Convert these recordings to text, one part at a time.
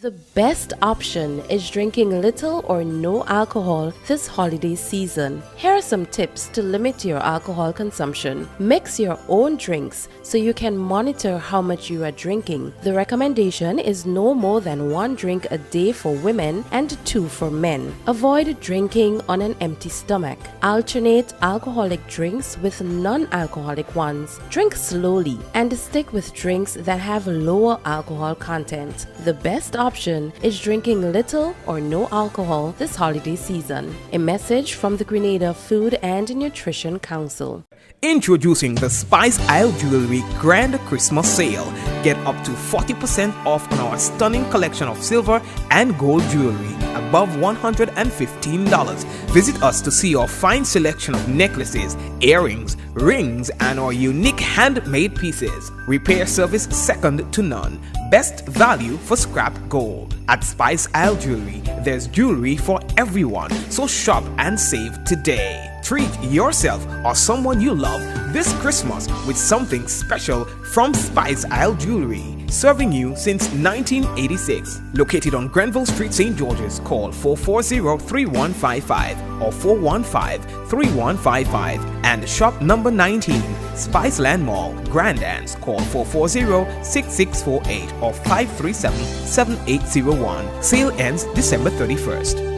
The best option is drinking little or no alcohol this holiday season. Here are some tips to limit your alcohol consumption. Mix your own drinks so you can monitor how much you are drinking. The recommendation is no more than 1 drink a day for women and 2 for men. Avoid drinking on an empty stomach. Alternate alcoholic drinks with non-alcoholic ones. Drink slowly and stick with drinks that have lower alcohol content. The best option is drinking little or no alcohol this holiday season. A message from the Grenada Food and Nutrition Council. Introducing the Spice Isle Jewelry Grand Christmas Sale. Get up to 40% off on our stunning collection of silver and gold jewelry above $115. Visit us to see our fine selection of necklaces, earrings, rings, and our unique handmade pieces. Repair service second to none. Best value for scrap gold. At Spice Isle Jewelry, there's jewelry for everyone, so shop and save today. Treat yourself or someone you love this Christmas with something special from Spice Isle Jewelry. Serving you since 1986. Located on Grenville Street, St. George's. Call 440-3155 or 415-3155. And shop number 19, Spiceland Mall, Grandans. Call 440-6648 or 537-7801. Sale ends December 31st.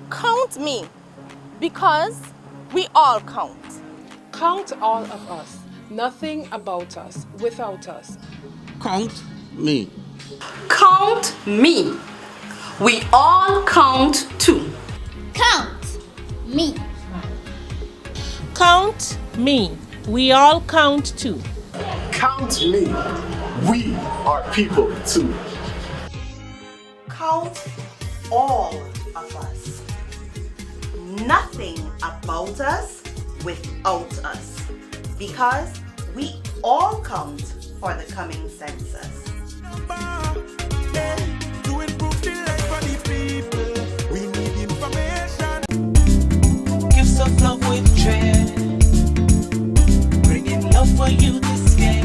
Count me, because we all count. Count all of us. Nothing about us without us. Count me. Count me. We all count too. Count me. Count me. We all count too. Count me. We are people too. Count all of us. Nothing about us without us, because we all count for the coming census. To improve the life of the people, we need information. Gifts of love with dread, bringing love for you this year.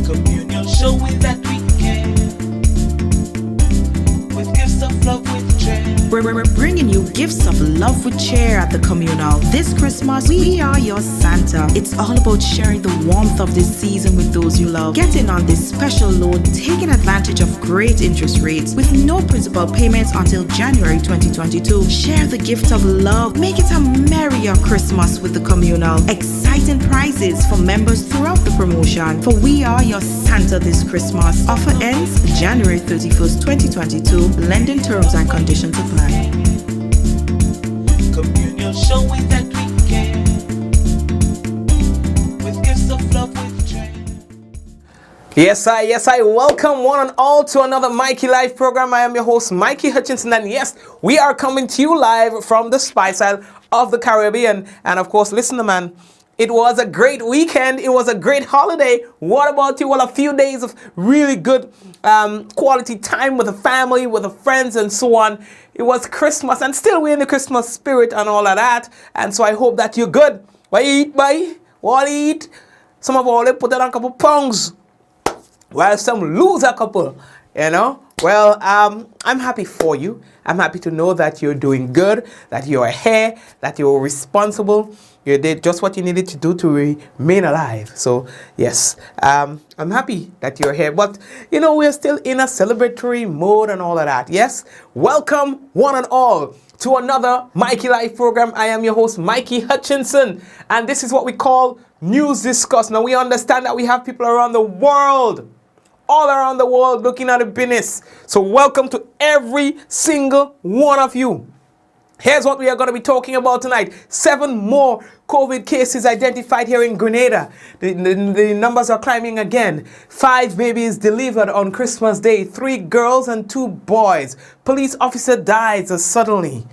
Communion showing that we care, with gifts of love with dread. We're bringing you gifts of love with cheer at the communal. This Christmas, we are your Santa. It's all about sharing the warmth of this season with those you love. Get in on this special loan, taking advantage of great interest rates with no principal payments until January 2022. Share the gift of love. Make it a merrier Christmas with the communal. Exciting prizes for members throughout the promotion. For we are your Santa this Christmas. Offer ends January 31st, 2022. Lending terms and conditions apply. Communion showing that we care, with gifts of love with joy. Yes, I welcome one and all to another Mikey Live program. I am your host, Mikey Hutchinson, and yes, we are coming to you live from the Spice Isle of the Caribbean. And of course, listen, man, it was a great weekend. It was a great holiday. What about you? Well, a few days of really good quality time with the family, with the friends, and so on. It was Christmas, and still we're in the Christmas spirit and all of that. And so I hope that you're good. What eat, boy? What eat? Some of all they put on a couple pounds, while some lose a couple, you know. Well, I'm happy for you. I'm happy to know that you're doing good, that you're here, that you're responsible. You did just what you needed to do to remain alive. So, yes, I'm happy that you're here. But, you know, we're still in a celebratory mode and all of that. Yes, welcome one and all to another Mikey Live program. I am your host, Mikey Hutchinson. And this is what we call News Discuss. Now, we understand that we have people around the world, all around the world, looking at the business. So welcome to every single one of you. Here's what we are going to be talking about tonight. 7 more COVID cases identified here in Grenada. The numbers are climbing again. 5 babies delivered on Christmas Day. 3 girls and 2 boys. Police officer dies suddenly.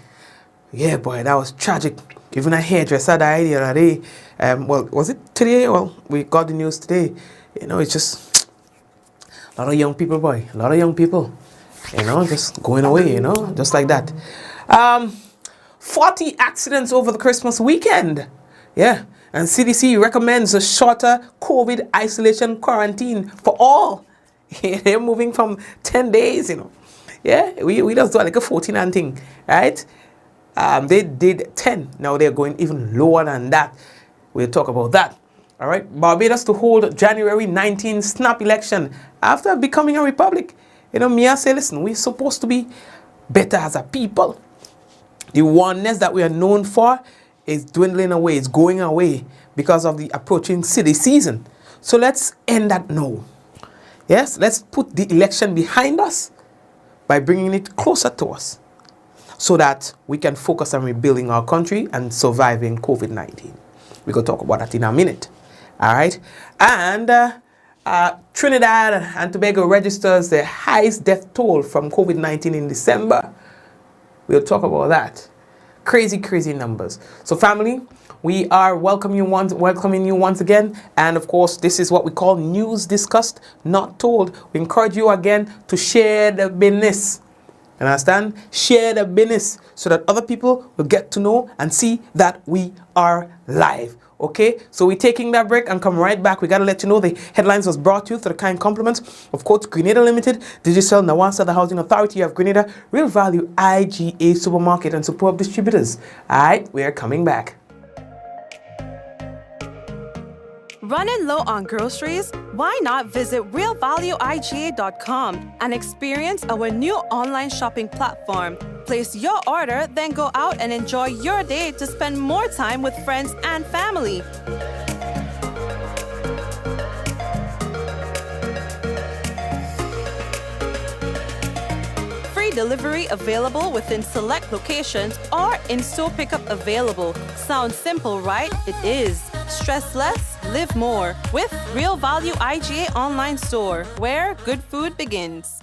Yeah, boy, that was tragic. Even a hairdresser died the other day. Well, was it today? Well, we got the news today. You know, it's just a lot of young people, boy. A lot of young people. You know, just going away, you know, just like that. 40 accidents over the Christmas weekend. Yeah. And CDC recommends a shorter COVID isolation quarantine for all. They're moving from 10 days, you know. Yeah. We just do like a 14 and thing, right? They did 10. Now they're going even lower than that. We'll talk about that. All right. Barbados to hold January 19 snap election after becoming a republic. You know, me I say, listen, we're supposed to be better as a people. The oneness that we are known for is dwindling away, it's going away because of the approaching silly season. So let's end that now. Yes, let's put the election behind us by bringing it closer to us so that we can focus on rebuilding our country and surviving COVID-19. We're going to talk about that in a minute. All right. And Trinidad and Tobago registers the highest death toll from COVID-19 in December. We'll talk about that. Crazy, crazy numbers. So family, we are welcoming you once again. And of course, this is what we call news discussed, not told. We encourage you again to share the business. Understand? Share the business so that other people will get to know and see that we are live. Okay, so we're taking that break and come right back. We got to let you know the headlines was brought to you through the kind compliments of course Grenada Limited, Digital Nawasa, the Housing Authority of Grenada, Real Value IGA Supermarket, and superb distributors. All right, we are coming back. Running low on groceries? Why not visit realvalueiga.com and experience our new online shopping platform? Place your order, then go out and enjoy your day to spend more time with friends and family. Free delivery available within select locations or in-store pickup available. Sounds simple, right? It is. Stress less, live more with Real Value IGA online store, where good food begins.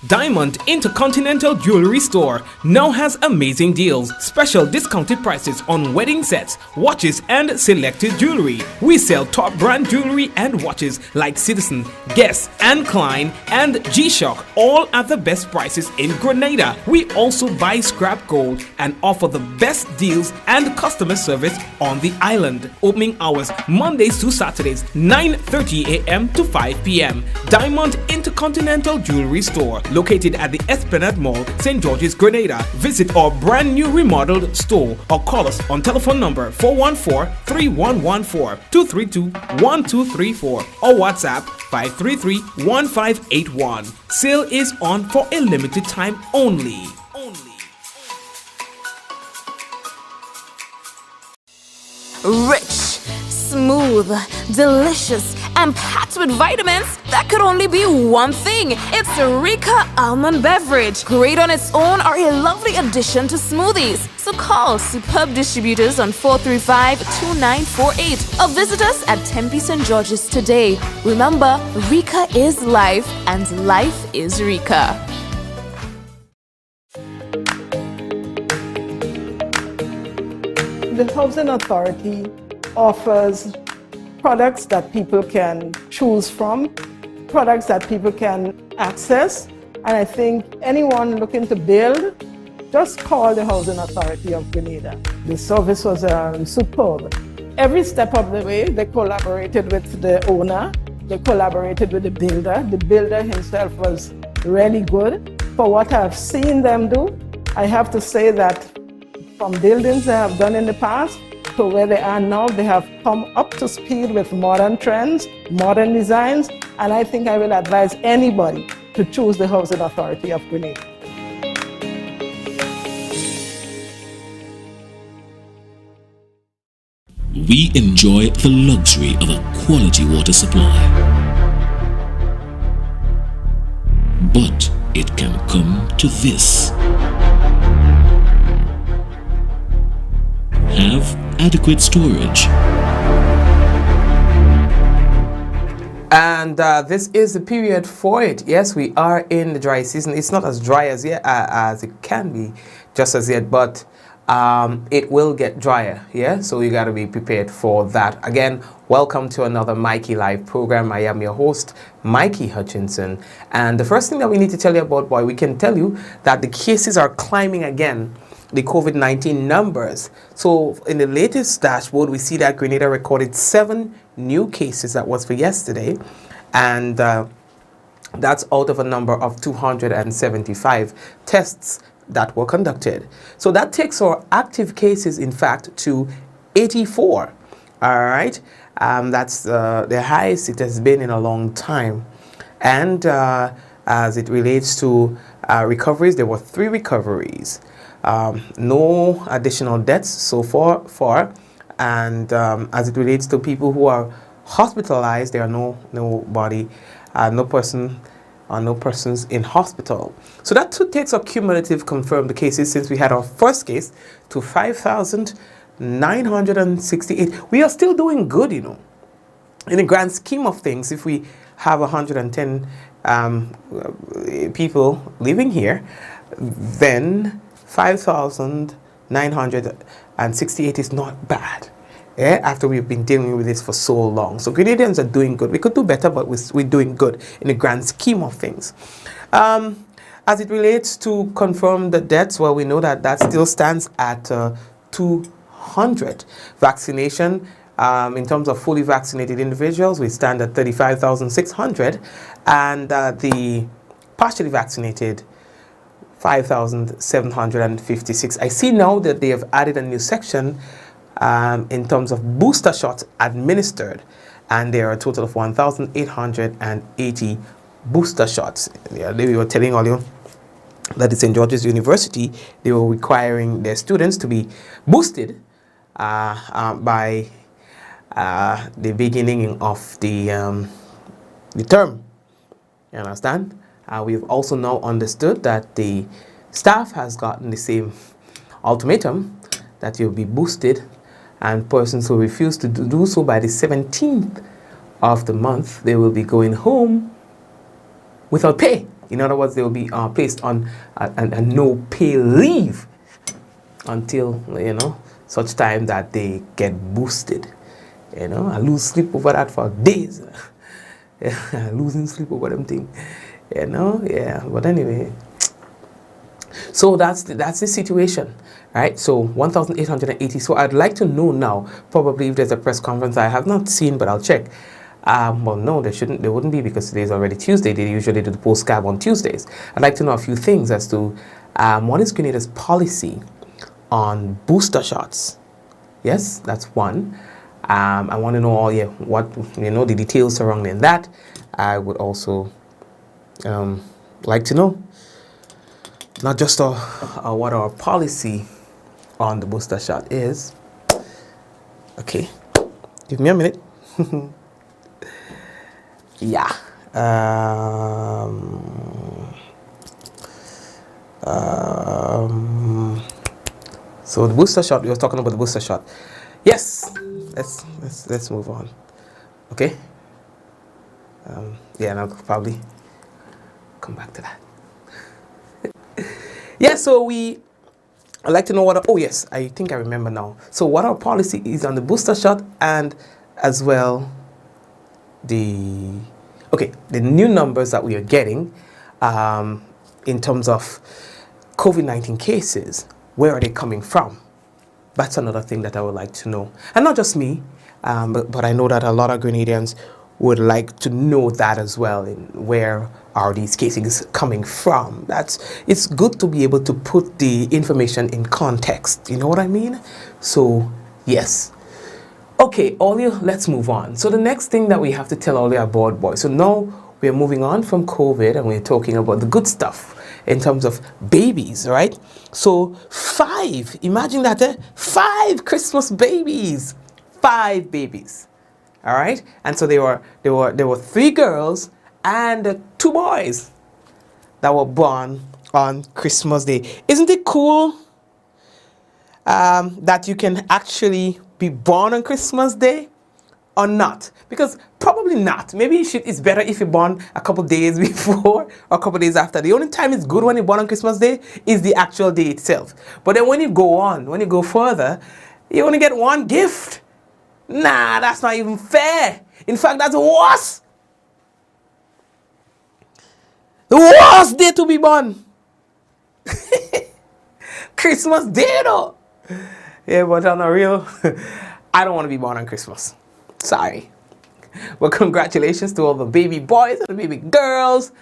Diamond Intercontinental Jewelry Store now has amazing deals, special discounted prices on wedding sets, watches, and selected jewelry. We sell top brand jewelry and watches like Citizen, Guess, and Klein, and G-Shock, all at the best prices in Grenada. We also buy scrap gold and offer the best deals and customer service on the island. Opening hours Mondays to Saturdays, 9:30 a.m. to 5 p.m. Diamond Intercontinental Jewelry Store, located at the Esplanade Mall, St. George's, Grenada. Visit our brand new remodeled store or call us on telephone number 414-3114, 232-1234 or WhatsApp 533-1581. Sale is on for a limited time only. Rich, smooth, delicious, and packed with vitamins that could only be one thing. It's Rika Almond Beverage. Great on its own or a lovely addition to smoothies. So call superb distributors on 435-2948 or visit us at Tempe St. George's today. Remember, Rika is life and life is Rika. The Housing Authority offers products that people can choose from, products that people can access, and I think anyone looking to build, just call the Housing Authority of Grenada. The service was superb. Every step of the way, they collaborated with the owner, they collaborated with the builder. The builder himself was really good. For what I've seen them do, I have to say that from buildings they have done in the past to where they are now, they have come up to speed with modern trends, modern designs, and I think I will advise anybody to choose the Housing Authority of Grenada. We enjoy the luxury of a quality water supply. But it can come to this. have adequate storage. And this is the period for it. Yes, we are in the dry season. It's not as dry as yet as it can be just as yet, but it will get drier. Yeah, so you got to be prepared for that. Again, welcome to another Mikey Live program. I am your host, Mikey Hutchinson. And the first thing that we need to tell you about, boy, we can tell you that the cases are climbing again, the COVID-19 numbers. So in the latest dashboard, we see that Grenada recorded 7 new cases. That was for yesterday, and that's out of a number of 275 tests that were conducted. So that takes our active cases, in fact, to 84. All right, that's the highest it has been in a long time. And as it relates to recoveries, there were 3 recoveries. No additional deaths so far. And as it relates to people who are hospitalized, there are no persons in hospital. So that takes our cumulative confirmed cases since we had our first case to 5,968. We are still doing good, you know. In the grand scheme of things, if we have 110 people living here, then 5,968 is not bad, after we've been dealing with this for so long. So Grenadians are doing good. We could do better, but we're doing good in the grand scheme of things. As it relates to confirm the deaths, well, we know that still stands at 200. Vaccination, in terms of fully vaccinated individuals, we stand at 35,600, and the partially vaccinated 5,756. I see now that they have added a new section in terms of booster shots administered, and there are a total of 1,880 booster shots. Yeah, we were telling all you that at St. George's University, they were requiring their students to be boosted by the beginning of the term. You understand? We've also now understood that the staff has gotten the same ultimatum that you'll be boosted, and persons who refuse to do so by the 17th of the month, they will be going home without pay. In other words, they will be placed on a no pay leave until, you know, such time that they get boosted. You know, I lose sleep over that for days. Losing sleep over them things. You know, yeah, but anyway, so that's the situation, right? So 1,880. So I'd like to know now, probably if there's a press conference I have not seen, but I'll check. Well, no, there wouldn't be, because today's already Tuesday. They usually do the postcard on Tuesdays. I'd like to know a few things as to what is Grenada's policy on booster shots. Yes, that's one. I want to know what the details surrounding that. I would also like to know not just what our policy on the booster shot is. Okay, give me a minute. Yeah. So the booster shot, we were talking about the booster shot. Yes, let's move on. Okay. Yeah, and I'll probably come back to that. Yeah, so I'd like to know oh yes, I think I remember now. So what our policy is on the booster shot, and as well the new numbers that we are getting in terms of COVID-19 cases. Where are they coming from? That's another thing that I would like to know. And not just me, but I know that a lot of Grenadians would like to know that as well. Where are these cases coming from? It's good to be able to put the information in context. You know what I mean? So, yes. Okay, Ollie, let's move on. So the next thing that we have to tell Ollie aboard, boy. So now we're moving on from COVID, and we're talking about the good stuff in terms of babies, right? So 5, imagine that, 5 Christmas babies, 5 babies, all right? And so there were 3 girls and 2 boys that were born on Christmas Day. Isn't it cool? that you can actually be born on Christmas Day or not? Because probably not. Maybe it's better if you're born a couple days before or a couple days after. The only time it's good when you're born on Christmas Day is the actual day itself. But then when you go further, you only get one gift. Nah, that's not even fair. In fact, that's worse. The worst day to be born. Christmas Day though. Yeah, but on a real, I don't want to be born on Christmas. Sorry. But congratulations to all the baby boys and the baby girls.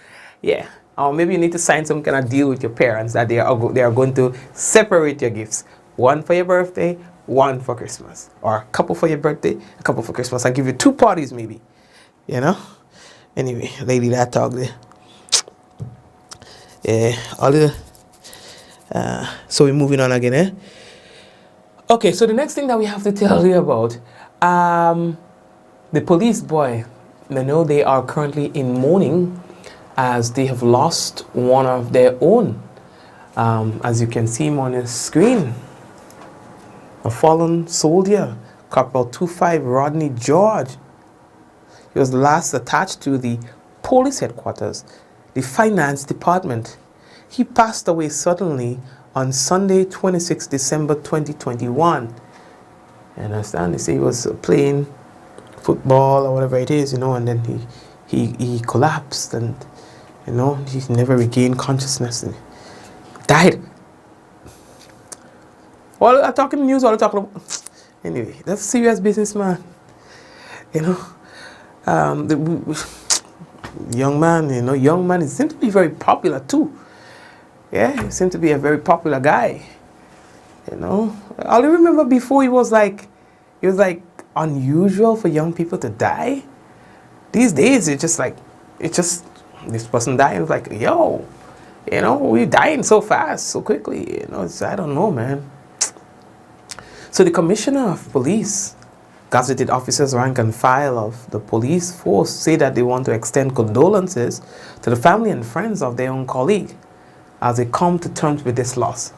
Yeah. Or maybe you need to sign some kind of deal with your parents that they are going to separate your gifts. One for your birthday, one for Christmas. Or a couple for your birthday, a couple for Christmas. I'll give you 2 parties maybe. You know? Anyway, lady that talk there. Yeah, all the... so we're moving on again, eh? Okay, so the next thing that we have to tell you about, the police boy, you know, they are currently in mourning as they have lost one of their own. As you can see him on the screen, a fallen soldier, Corporal 25 Rodney George. He was last attached to the police headquarters, the finance department. He passed away suddenly on Sunday, 26 December 2021. You understand? They say he was playing football or whatever it is, you know, and then he collapsed and, you know, he never regained consciousness and died. All I'm talking news, all I'm talking about. Anyway, that's serious business, man. You know, the young man, you know, he seemed to be very popular too. Yeah, he seemed to be a very popular guy. You know, I remember before it was like unusual for young people to die. These days, it's just this person dying. It's like, yo, you know, we're dying so fast, so quickly. You know, I don't know, man. So the commissioner of police, gazetted officers rank and file of the police force say that they want to extend condolences to the family and friends of their own colleague as they come to terms with this loss.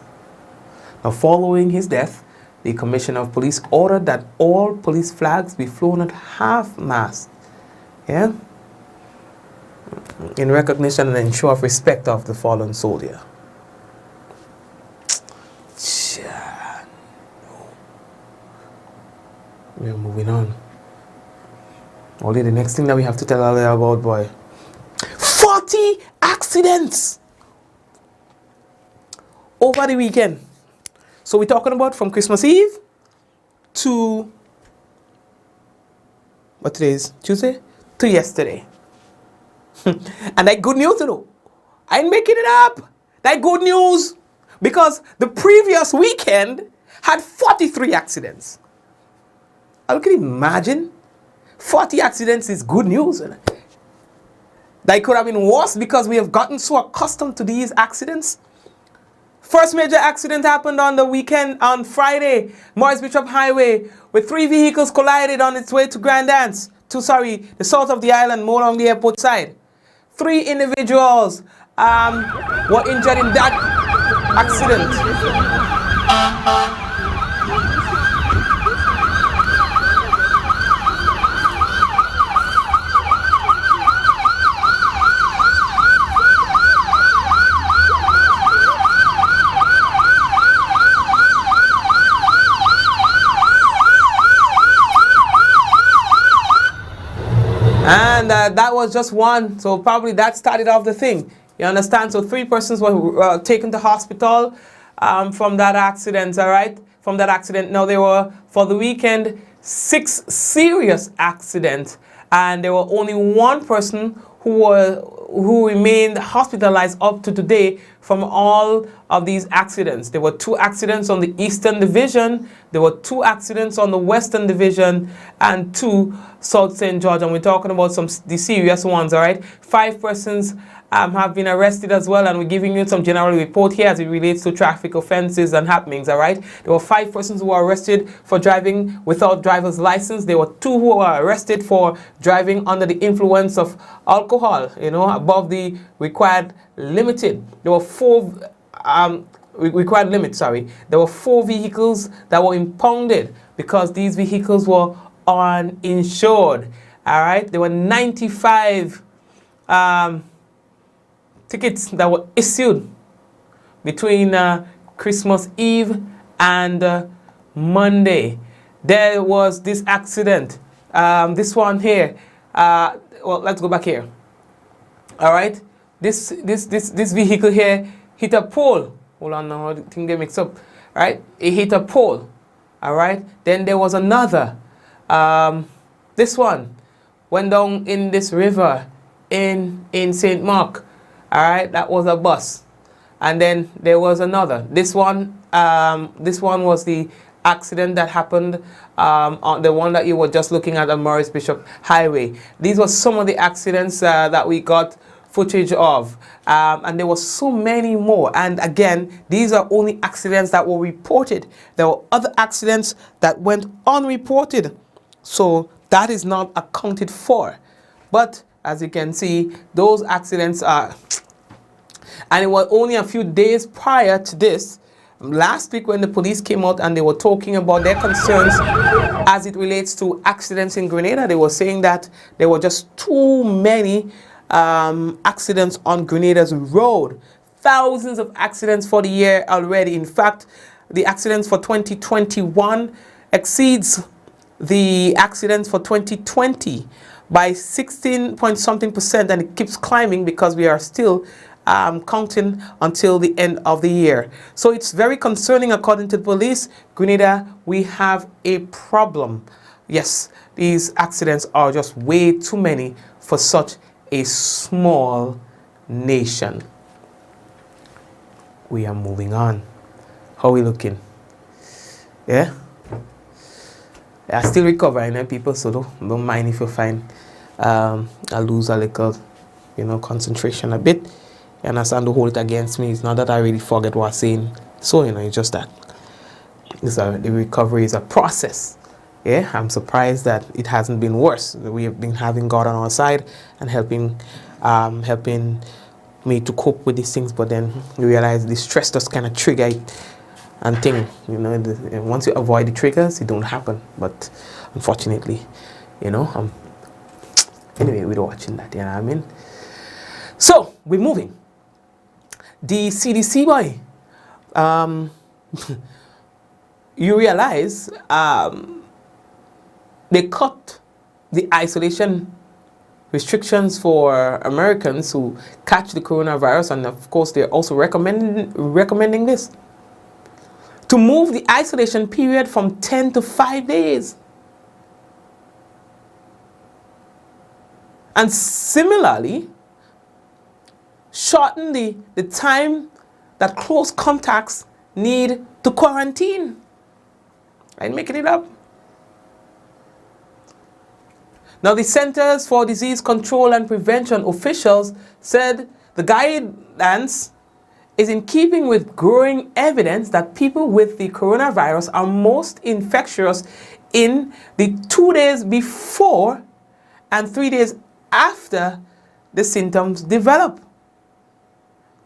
Now, following his death, the commissioner of police ordered that all police flags be flown at half-mast, yeah, in recognition and ensure of respect of the fallen soldier. We're moving on. Only the next thing that we have to tell Ali about, boy. 40 accidents over the weekend. So we're talking about from Christmas Eve to, what today is? Tuesday? To yesterday. And that good news, you know. I ain't making it up. That good news. Because the previous weekend had 43 accidents. I can imagine 40 accidents is good news. That could have been worse because we have gotten so accustomed to these accidents. First major accident happened on the weekend on Friday, Morris Bishop Highway, with 3 vehicles collided on its way to Grandance, the south of the island, more along the airport side. 3 individuals were injured in that accident. And that was just one, so probably that started off the thing. You understand? So 3 persons were taken to hospital from that accident, all right? From that accident. Now, there were, for the weekend, 6 serious accidents. And there were only 1 person who remained hospitalized up to today from all of these accidents. There were 2 accidents on the Eastern Division, there were 2 accidents on the Western Division, and 2 South St. George. And we're talking about the serious ones, all right? 5 persons have been arrested as well, and we're giving you some general report here as it relates to traffic offenses and happenings, all right? There were 5 persons who were arrested for driving without driver's license. There were 2 who were arrested for driving under the influence of alcohol, you know, above the required limited. There were 4 required limit, sorry. There were 4 vehicles that were impounded because these vehicles were uninsured. All right, there were 95 tickets that were issued between Christmas Eve and Monday. There was this accident. This one here. Well, let's go back here. All right, this vehicle here hit a pole. Hold on, now I think they mix up. All right, it hit a pole. All right, then there was another. This one went down in this river in St. Mark. All right, that was a bus. And then there was another. This one was the accident that happened on the one that you were just looking at on Morris Bishop Highway. These were some of the accidents that we got footage of, and there were so many more. And again, these are only accidents that were reported. There were other accidents that went unreported, so that is not accounted for. But as you can see, those accidents are, and it was only a few days prior to this, last week, when the police came out and they were talking about their concerns as it relates to accidents in Grenada. They were saying that there were just too many accidents on Grenada's road. Thousands of accidents for the year already. In fact, the accidents for 2021 exceeds the accidents for 2020 by 16 point something percent, and it keeps climbing because we are still counting until the end of the year. So it's very concerning. According to the police, Grenada, we have a problem. Yes, these accidents are just way too many for such a small nation. We are moving on. How are we looking? Yeah? I still recovering, people, so don't mind if you find I lose a little, concentration a bit. You understand, to hold it against me. It's not that I really forget what I'm saying. So, it's just that the recovery is a process. Yeah, I'm surprised that it hasn't been worse. We have been having God on our side and helping me to cope with these things. But then you realize the stress just kind of trigger it and thing. Once you avoid the triggers, it don't happen. But unfortunately, anyway, we're watching that. You know what I mean? So we're moving. The CDC boy, you realize they cut the isolation restrictions for Americans who catch the coronavirus, and of course they're also recommending this to move the isolation period from 10 to 5 days. And similarly, shorten the time that close contacts need to quarantine. I ain't making it up. Now, the Centers for Disease Control and Prevention officials said the guidance is in keeping with growing evidence that people with the coronavirus are most infectious in the 2 days before and 3 days after the symptoms develop.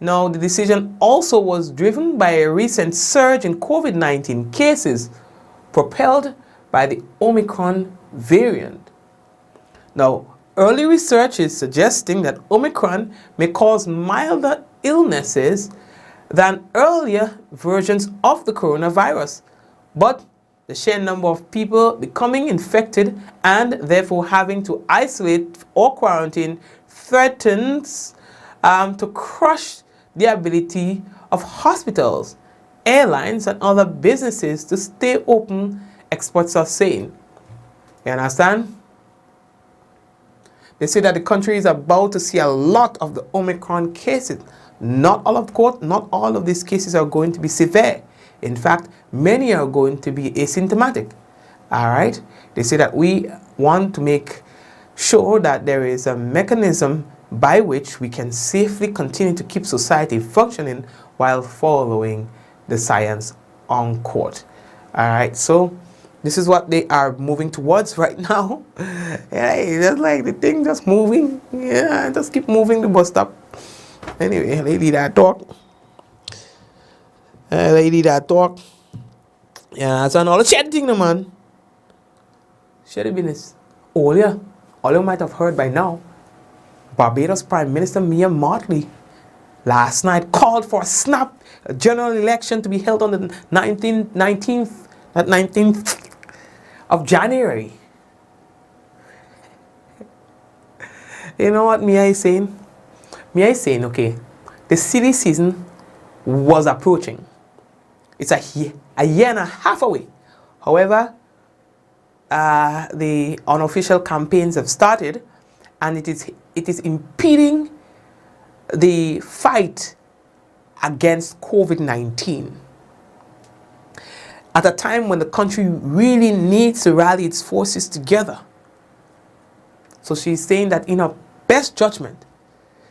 Now, the decision also was driven by a recent surge in COVID-19 cases propelled by the Omicron variant. Now, early research is suggesting that Omicron may cause milder illnesses than earlier versions of the coronavirus, but the sheer number of people becoming infected and therefore having to isolate or quarantine threatens to crush the ability of hospitals, airlines, and other businesses to stay open, experts are saying. You understand? They say that the country is about to see a lot of the Omicron cases. Not all of these cases are going to be severe. In fact, many are going to be asymptomatic. All right? They say that we want to make sure that there is a mechanism by which we can safely continue to keep society functioning while following the science on court. All right, so this is what they are moving towards right now. Yeah, it's just like the thing just moving. Yeah, just keep moving the bus stop. Anyway, lady that talk. Lady that talk. Yeah, that's another chat thing, no, man. Share the business. All you might have heard by now, Barbados Prime Minister Mia Mottley last night called for a snap general election to be held on the 19th of January. You know what Mia is saying? Mia is saying, okay, the silly season was approaching. It's a year and a half away. However, the unofficial campaigns have started, and it is impeding the fight against COVID-19 at a time when the country really needs to rally its forces together. So she's saying that in her best judgment,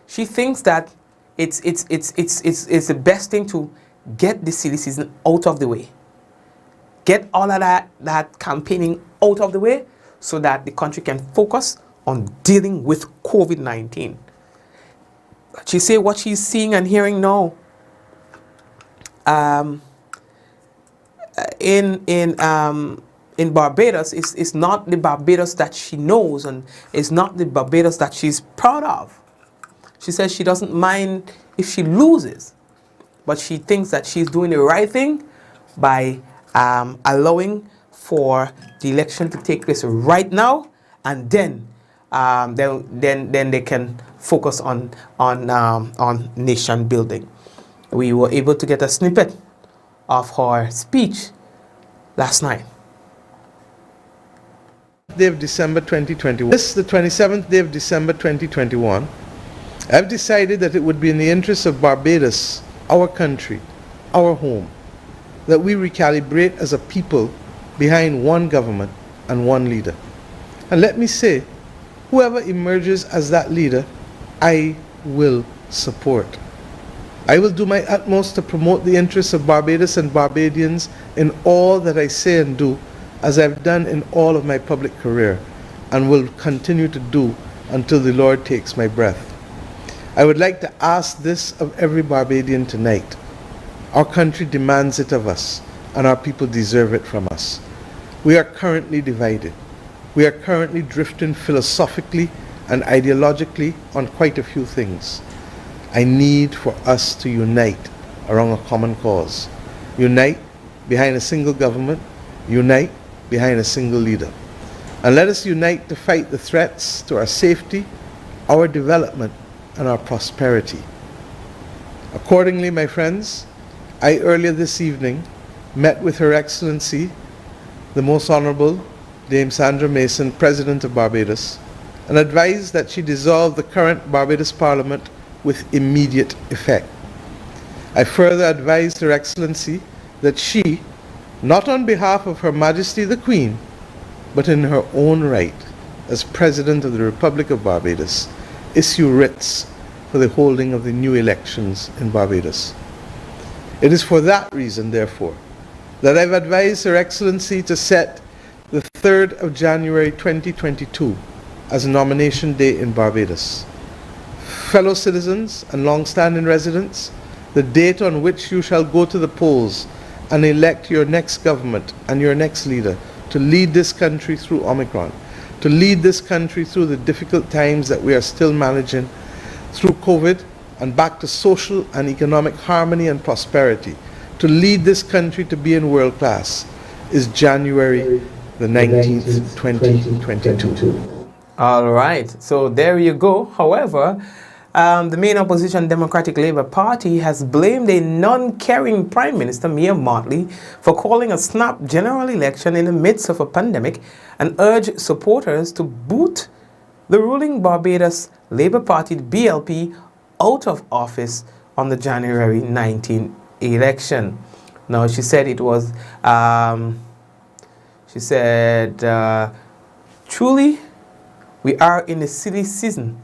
she thinks that it's the best thing to get the silly season out of the way. Get all of that campaigning out of the way so that the country can focus on dealing with COVID-19. She said what she's seeing and hearing now in Barbados is not the Barbados that she knows, and it's not the Barbados that she's proud of. She says she doesn't mind if she loses, but she thinks that she's doing the right thing by allowing for the election to take place right now, and then they can focus on nation building. We were able to get a snippet of her speech last night. Day of December 2021. This is the 27th day of December 2021. I've decided that it would be in the interest of Barbados, our country, our home, that we recalibrate as a people behind one government and one leader. And let me say, whoever emerges as that leader, I will support. I will do my utmost to promote the interests of Barbados and Barbadians in all that I say and do, as I've done in all of my public career, and will continue to do until the Lord takes my breath. I would like to ask this of every Barbadian tonight. Our country demands it of us, and our people deserve it from us. We are currently divided. We are currently drifting philosophically and ideologically on quite a few things. I need for us to unite around a common cause. Unite behind a single government. Unite behind a single leader. And let us unite to fight the threats to our safety, our development, and our prosperity. Accordingly, my friends, I earlier this evening met with Her Excellency, the Most Honorable Dame Sandra Mason, President of Barbados, and advised that she dissolve the current Barbados Parliament with immediate effect. I further advised Her Excellency that she, not on behalf of Her Majesty the Queen, but in her own right, as President of the Republic of Barbados, issue writs for the holding of the new elections in Barbados. It is for that reason, therefore, that I've advised Her Excellency to set the 3rd of January 2022 as a nomination day in Barbados. Fellow citizens and long-standing residents, the date on which you shall go to the polls and elect your next government and your next leader to lead this country through Omicron, to lead this country through the difficult times that we are still managing, through COVID, and back to social and economic harmony and prosperity, to lead this country to be in world class, is January the 19th, 2022. All right, so there you go. However, the main opposition Democratic Labour Party has blamed a non-caring Prime Minister, Mia Mottley, for calling a snap general election in the midst of a pandemic and urged supporters to boot the ruling Barbados Labour Party, BLP, out of office on the January 19 election. Now, she said it was, truly, we are in the silly season,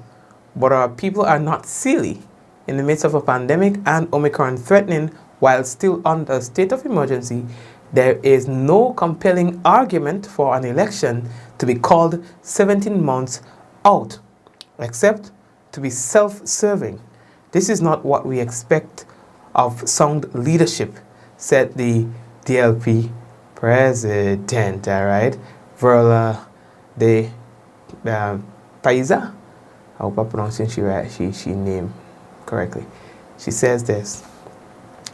but our people are not silly. In the midst of a pandemic and Omicron threatening while still under a state of emergency, there is no compelling argument for an election to be called 17 months out, except to be self-serving. This is not what we expect of sound leadership. said the DLP president, all right, Verla de Paiza. I hope I'm pronouncing she name correctly. She says this.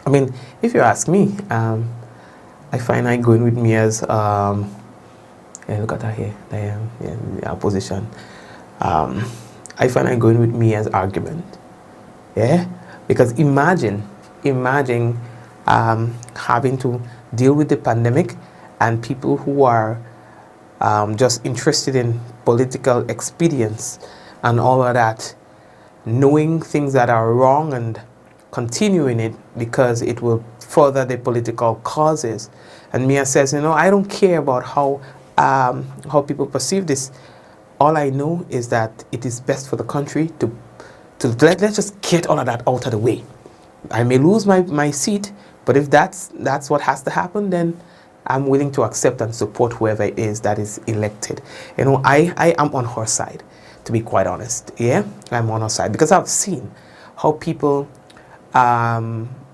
I mean, if you ask me, I find I going with me as yeah, look at her here, Diane, yeah, the opposition. I find I going with me as argument. Yeah, because imagine having to deal with the pandemic and people who are just interested in political expedience and all of that, knowing things that are wrong and continuing it because it will further the political causes. And Mia says, you know, I don't care about how people perceive this. All I know is that it is best for the country to let's just get all of that out of the way. I may lose my seat, but if that's what has to happen, then I'm willing to accept and support whoever it is that is elected. You know, I am on her side, to be quite honest. Yeah, I'm on her side because I've seen how people,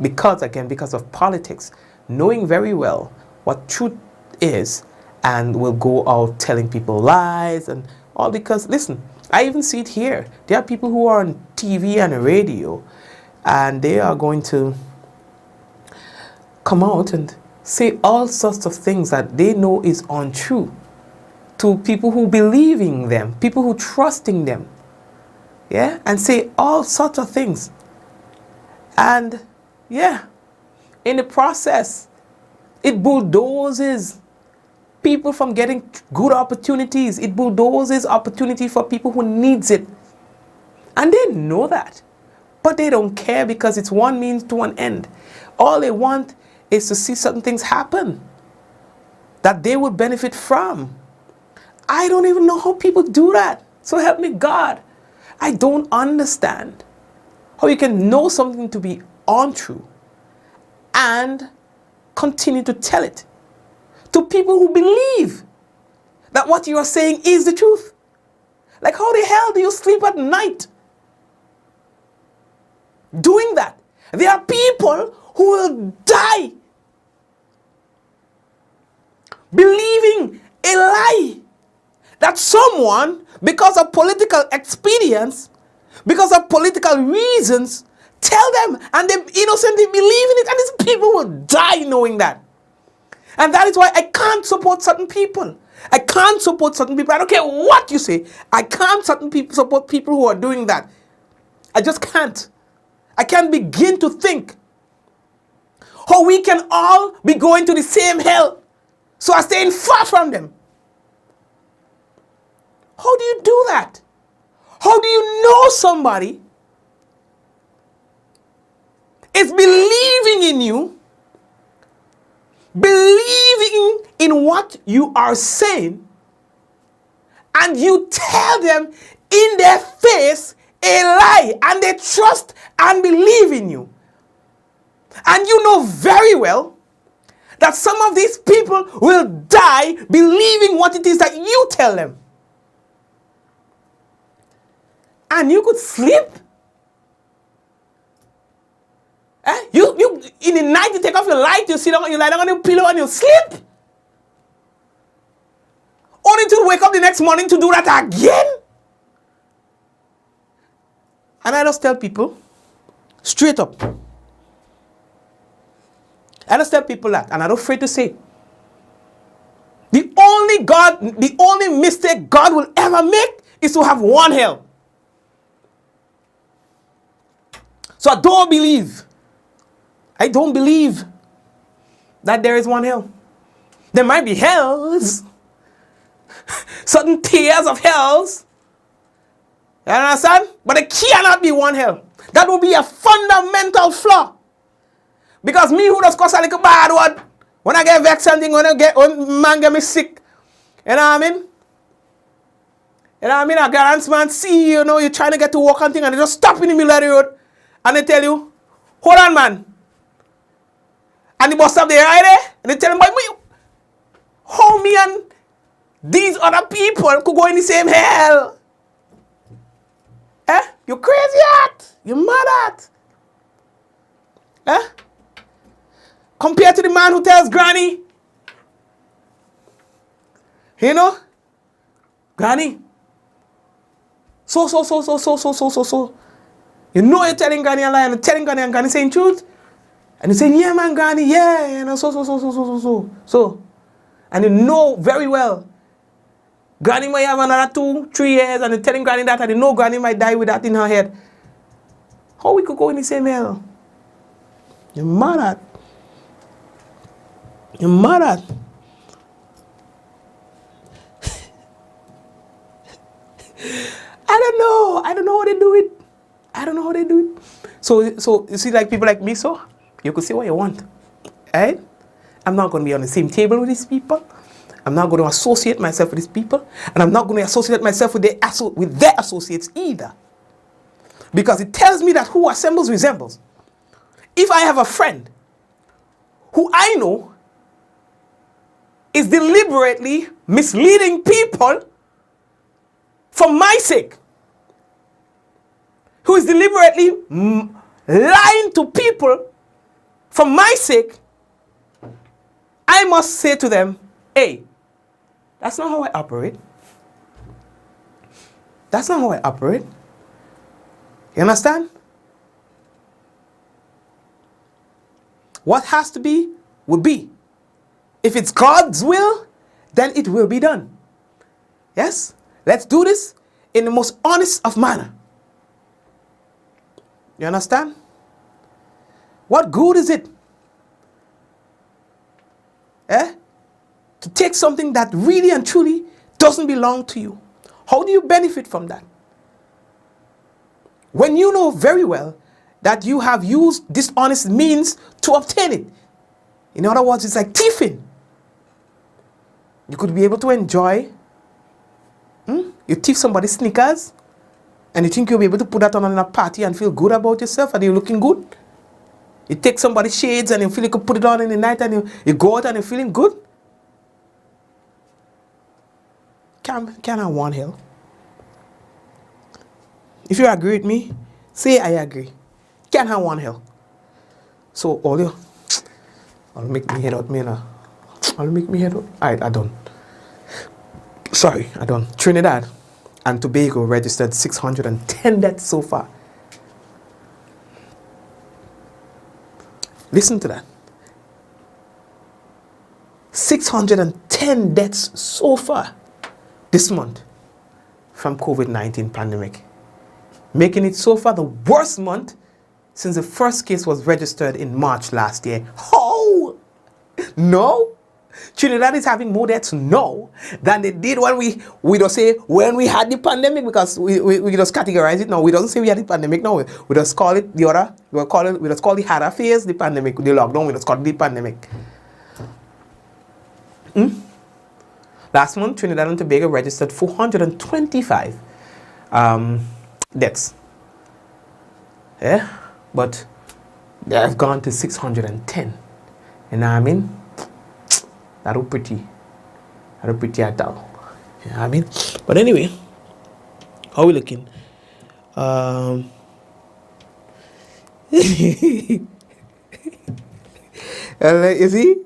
because of politics, knowing very well what truth is, and will go out telling people lies and all because, listen, I even see it here. There are people who are on TV and radio, and they are going to come out and say all sorts of things that they know is untrue to people who believe in them, people who trusting them, yeah, and say all sorts of things. And yeah, in the process, it bulldozes people from getting good opportunities. It bulldozes opportunity for people who needs it. And they know that. But they don't care because it's one means to an end. All they want is to see certain things happen that they would benefit from. I don't even know how people do that. So help me God. I don't understand how you can know something to be untrue and continue to tell it to people who believe that what you are saying is the truth. Like, how the hell do you sleep at night doing that? There are people who will die believing a lie that someone, because of political expedience, because of political reasons, tell them, and they innocently believe in it, and these people will die knowing that. And that is why I can't support certain people. I can't support certain people. I don't care what you say. I can't support people who are doing that. I just can't. I can't begin to think how we can all be going to the same hell, so I'm staying far from them. How do you do that? How do you know somebody is believing in you, believing in what you are saying, and you tell them in their face a lie, and they trust and believe in you? And you know very well that some of these people will die believing what it is that you tell them. And you could sleep. You in the night, you take off your light, you sit down, you lie down on your pillow and you sleep. Only to wake up the next morning to do that again. And I just tell people, straight up. I just tell people that, and I'm not afraid to say, the only mistake God will ever make is to have one hell. So I don't believe that there is one hell. There might be hells, certain tiers of hells, you understand? But there cannot be one hell. That would be a fundamental flaw. Because me who does cause a little bad word, when I get vexed something, when man get me sick, you know what I mean? You know what I mean? A garage man see you know, you're trying to get to work and thing, and they just stop in the middle of the road, and they tell you, hold on, man. And the bus stop there, right there, and they tell him, how me and these other people could go in the same hell? You crazy at? You mad at? compared to the man who tells granny, you know, granny, so. You know you're telling granny a lie and telling granny and granny saying truth. And you're saying, yeah, man, granny, yeah, you know, so. And you know very well, granny might have another 2-3 years and you're telling granny that and you know granny might die with that in her head. How we could go in the same hell? You're mad at. You're mad at. I don't know how they do it. I don't know how they do it. So you see, like people like me, so you could say what you want, right? I'm not going to be on the same table with these people. I'm not going to associate myself with these people, and I'm not going to associate myself with their associates either, because it tells me that who assembles resembles. If I have a friend who I know is deliberately misleading people for my sake, who is deliberately lying to people for my sake, I must say to them, hey, that's not how I operate. That's not how I operate. You understand? What has to be, will be. If it's God's will, then it will be done. Yes? Let's do this in the most honest of manner. You understand? What good is it? To take something that really and truly doesn't belong to you. How do you benefit from that? When you know very well that you have used dishonest means to obtain it. In other words, it's like thieving. You could be able to enjoy. You thief somebody's sneakers, and you think you'll be able to put that on a party and feel good about yourself, and you're looking good. You take somebody's shades and you feel you could put it on in the night, and you go out and you're feeling good. Can I want hell? If you agree with me, say I agree. Can I want hell? So all you, I'll make me head out, man. I'll make me head out. Alright, I done. Sorry, I done. Trinidad and Tobago registered 610 deaths so far. Listen to that. 610 deaths so far this month from COVID-19 pandemic, making it so far the worst month since the first case was registered in March last year. Oh, no. Trinidad is having more deaths now than they did when we don't say when we had the pandemic, because we just categorize it now. We don't say we had the pandemic now. We just call it the other. We just call the harder phase the pandemic, the lockdown. We just call it the pandemic. Last month, Trinidad and Tobago registered 425 deaths. Yeah, but they have gone to 610. You know what I mean? That look pretty at all. You know what I mean? But anyway, how are we looking? You see?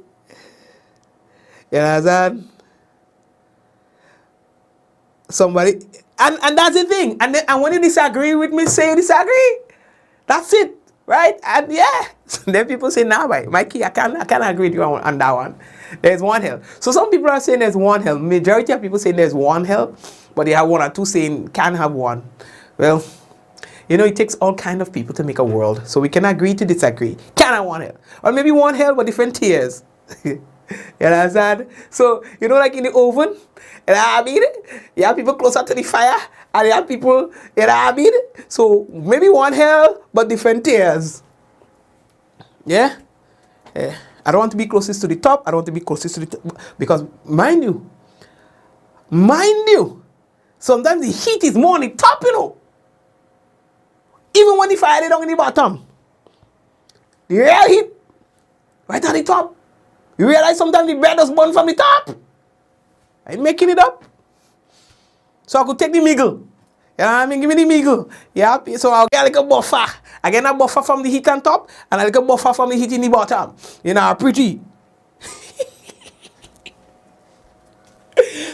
You know what? Somebody, and that's the thing. And when you disagree with me, say you disagree. That's it, right? And yeah, then people say, nah, Mikey, I can't agree with you on that one. There's one hell. So some people are saying there's one hell. Majority of people saying there's one hell, but they have one or two saying can't have one. Well, you know, it takes all kind of people to make a world. So we can agree to disagree. Can I one hell? Or maybe one hell, but different tiers. You understand? So, you know, like in the oven, you know what I mean? You have people closer to the fire, and you have people, you know what I mean? So maybe one hell, but different tiers. Yeah? Yeah. I don't want to be closest to the top. I don't want to be closest to the top. Because mind you, sometimes the heat is more on the top, you know. Even when the fire is down in the bottom. The real heat, right on the top. You realize sometimes the bread does burn from the top. I'm making it up. So I could take the meagle. You know what I mean? Give me the meagle. Yeah, so I'll get like a buffer. I get a buffer from the heat on top and I get a buffer from the heat in the bottom. You know, pretty.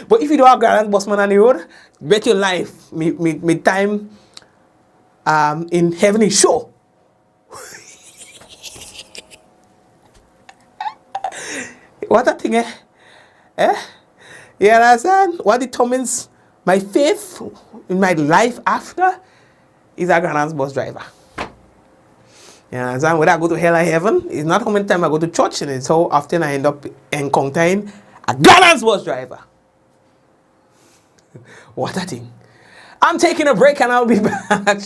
But if you don't have grand bossman on the road, bet your life, me time in heaven is sure. What a thing, eh? You understand? What determines my faith in my life after is a grand bus driver. You understand? Whether I go to hell or heaven, it's not how many times I go to church, and it's how often I end up encountering a grand bus driver. What a thing. I'm taking a break and I'll be back.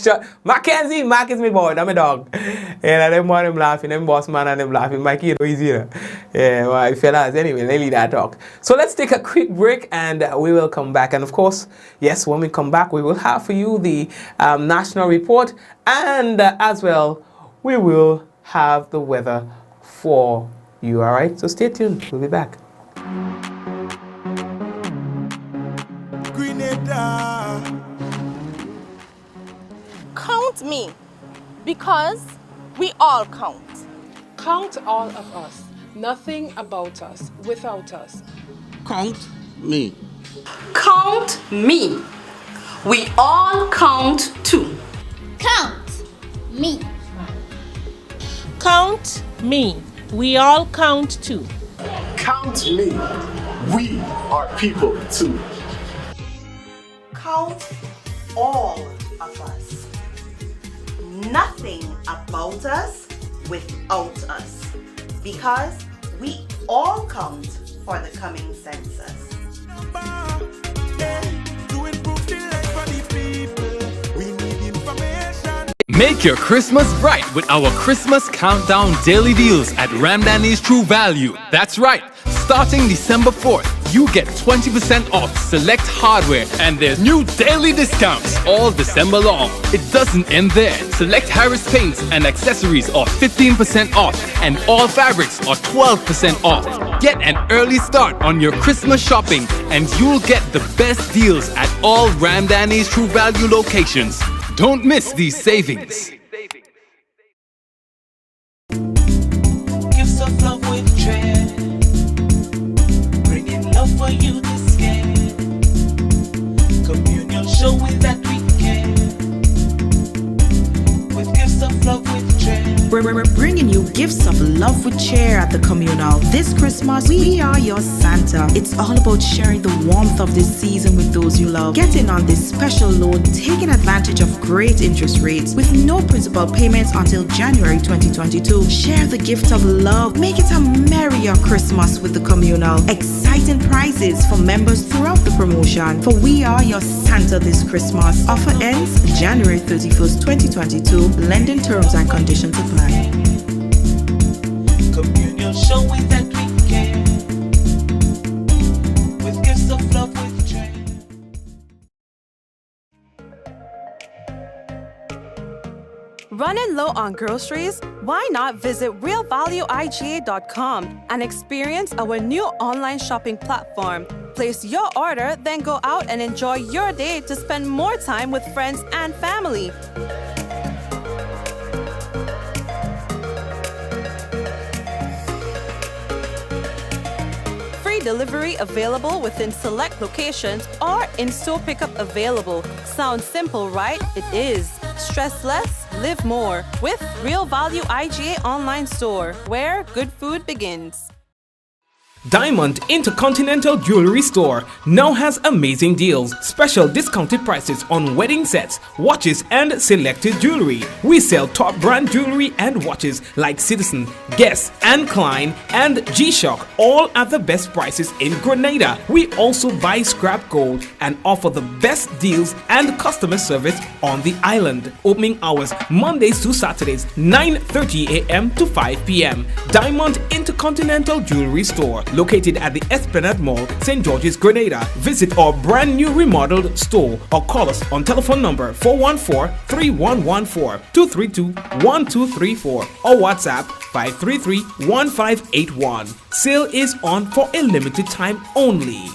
Mackenzie, Mark is my boy, that's my dog. And them want them laughing, them boss man and them laughing. Mikey, it's easier. Yeah, well, fellas, anyway, let me that talk. So let's take a quick break and we will come back. And of course, yes, when we come back, we will have for you the national report. And as well, we will have the weather for you, all right? So stay tuned. We'll be back. Count me, because we all count. Count all of us. Nothing about us without us. Count me. Count me. We all count too. Count me. Count me. We all count too. Count me. We are people too. Count all of us. Nothing about us without us, because we all count for the coming census. Make your Christmas bright with our Christmas Countdown daily deals at Ramdani's True Value. That's right. Starting December 4th, you get 20% off select hardware, and there's new daily discounts all December long. It doesn't end there. Select Harris paints and accessories are 15% off, and all fabrics are 12% off. Get an early start on your Christmas shopping, and you'll get the best deals at all Ramdani's True Value locations. Don't miss these savings. Gifts of love with Trend. Bringing love for you this year. Communion showing that we care. With gifts of love with Trend. We're bringing you gifts of love with cheer at the communal. This Christmas, we are your Santa. It's all about sharing the warmth of this season with those you love. Get in on this special loan, taking advantage of great interest rates with no principal payments until January 2022. Share the gift of love. Make it a merrier Christmas with the communal. Exciting prizes for members throughout the promotion. For we are your Santa this Christmas. Offer ends January 31st, 2022. Lending terms and conditions apply. Communion showing that we care. With gifts of love with Trend. Running low on groceries? Why not visit realvalueiga.com and experience our new online shopping platform? Place your order, then go out and enjoy your day to spend more time with friends and family. Free delivery available within select locations or in-store pickup available. Sounds simple, right? It is. Stress less, live more with Real Value IGA online store, where good food begins. Diamond Intercontinental Jewelry Store now has amazing deals, special discounted prices on wedding sets, watches and selected jewelry. We sell top brand jewelry and watches like Citizen, Guess and Klein and G-Shock, all at the best prices in Grenada. We also buy scrap gold and offer the best deals and customer service on the island. Opening hours Mondays to Saturdays 9:30 a.m. to 5 p.m. Diamond Intercontinental Jewelry Store, located at the Esplanade Mall, St. George's, Grenada. Visit our brand new remodeled store or call us on telephone number 414-3114, 232-1234 or WhatsApp 533-1581. Sale is on for a limited time only.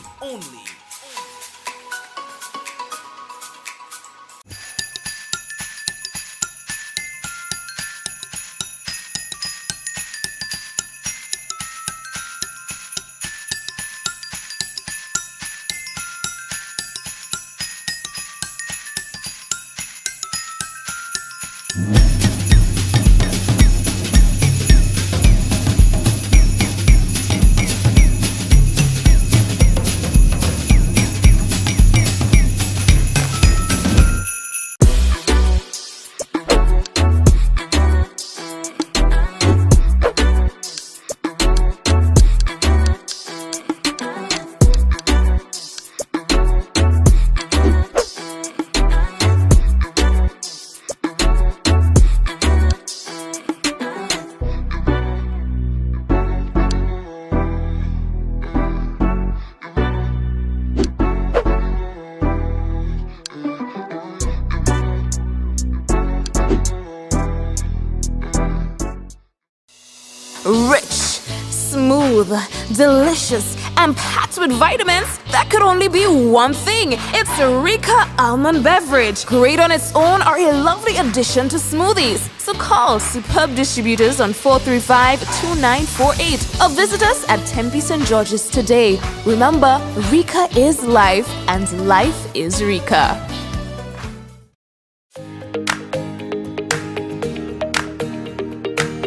rich, smooth, delicious, and packed with vitamins that could only be one thing. It's Rika Almond Beverage. Great on its own or a lovely addition to smoothies. So call Superb Distributors on 435-2948 or visit us at Tempe St. George's today. Remember, Rika is life and life is Rika.